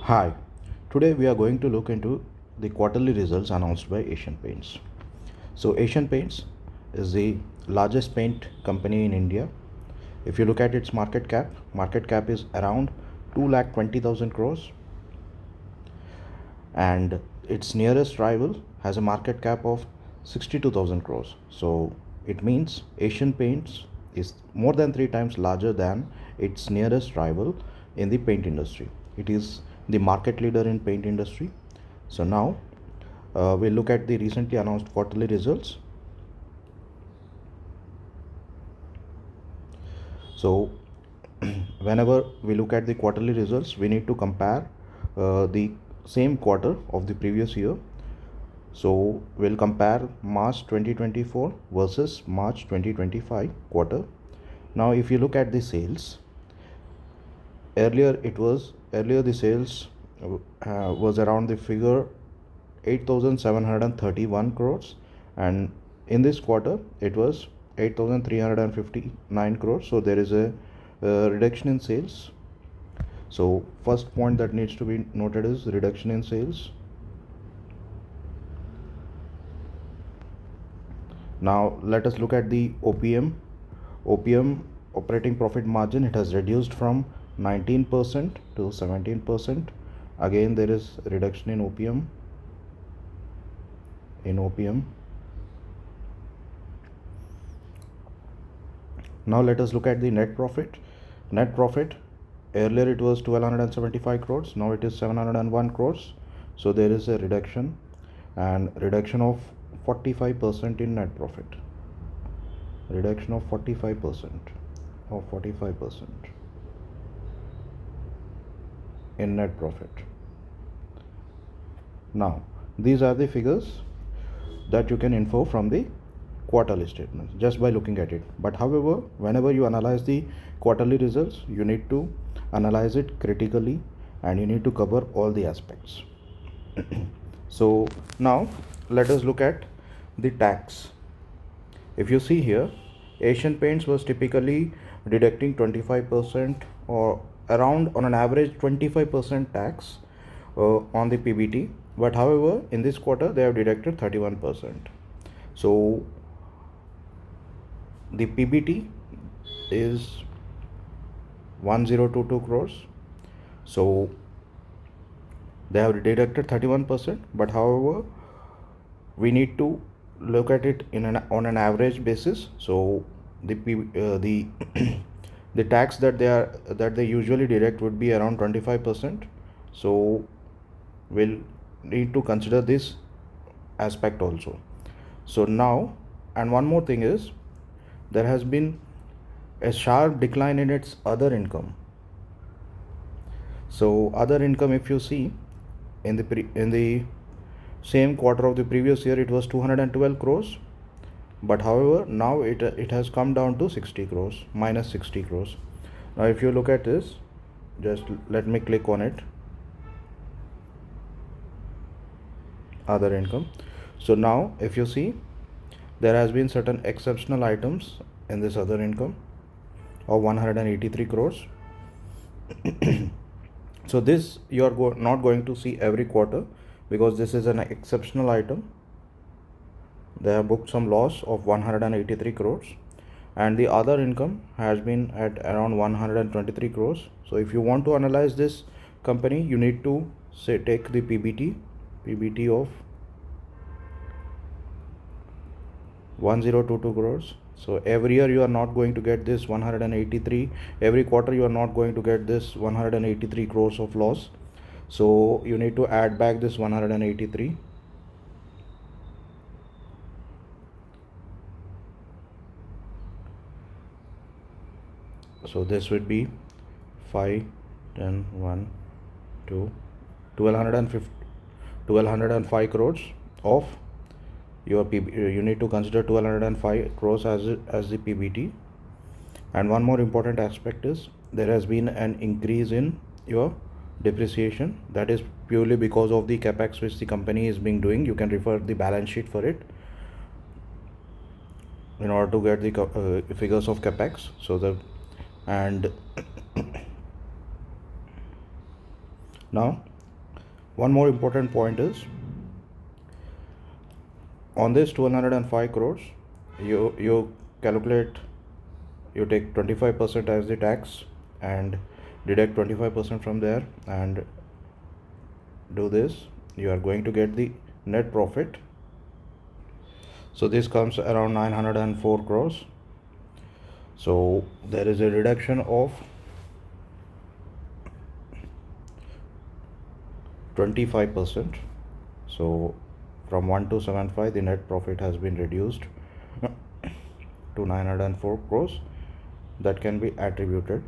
Hi, today we are going to look into the quarterly results announced by Asian Paints. So, Asian Paints is the largest paint company in India. If you look at its market cap is around 2,20,000 crores, and its nearest rival has a market cap of 62,000 crores. So, it means Asian Paints is more than 3 times larger than its nearest rival in the paint industry. It is the market leader in paint industry. So now we'll look at the recently announced quarterly results. So whenever we look at the quarterly results, we need to compare the same quarter of the previous year. So we'll compare March 2024 versus March 2025 quarter. Now if you look at the sales, earlier the sales was around the figure 8,731 crores, and in this quarter it was 8,359 crores. So there is a reduction in sales. So first point that needs to be noted is reduction in sales. Now let us look at the OPM operating profit margin. It has reduced from 19% to 17%. Again there is reduction in OPM. Now let us look at the net profit. Earlier it was 1275 crores, now it is 701 crores. So there is a reduction, and reduction of 45% in net profit. Reduction of 45% in net profit. Now these are the figures that you can infer from the quarterly statements just by looking at it. But however, whenever you analyze the quarterly results, you need to analyze it critically and you need to cover all the aspects. So now let us look at the tax. If you see here, Asian Paints was typically deducting 25% or around on an average 25% tax on the PBT, but however in this quarter they have deducted 31%. So the PBT is 1022 crores. So they have deducted 31%, but however we need to look at it on an average basis. So the the tax that they usually deduct would be around 25%. So we'll need to consider this aspect also. So now, and one more thing is, there has been a sharp decline in its other income. So other income, if you see in the same quarter of the previous year, it was 212 crores, but however now it has come down to 60 crores, minus 60 crores. Now if you look at this, just let me click on it, other income. So now if you see, there has been certain exceptional items in this other income of 183 crores. So this you are not going to see every quarter, because this is an exceptional item. They have booked some loss of 183 crores, and the other income has been at around 123 crores. So if you want to analyze this company, you need to take the PBT of 1022 crores. So every year you are not going to get this 183, every quarter you are not going to get this 183 crores of loss. So you need to add back this 183. So this would be 5, 10, 1, 2, 1205 crores of your you need to consider 1205 crores as the PBT. And one more important aspect is, there has been an increase in your depreciation. That is purely because of the capex which the company is being doing. You can refer the balance sheet for it in order to get the figures of capex. And now One more important point is, on this 205 crores, you calculate, you take 25% as the tax and deduct 25% from there and do this. You are going to get the net profit. So this comes around 904 crores. So there is a reduction of 25%. So from 1275, the net profit has been reduced to 904 crores. That can be attributed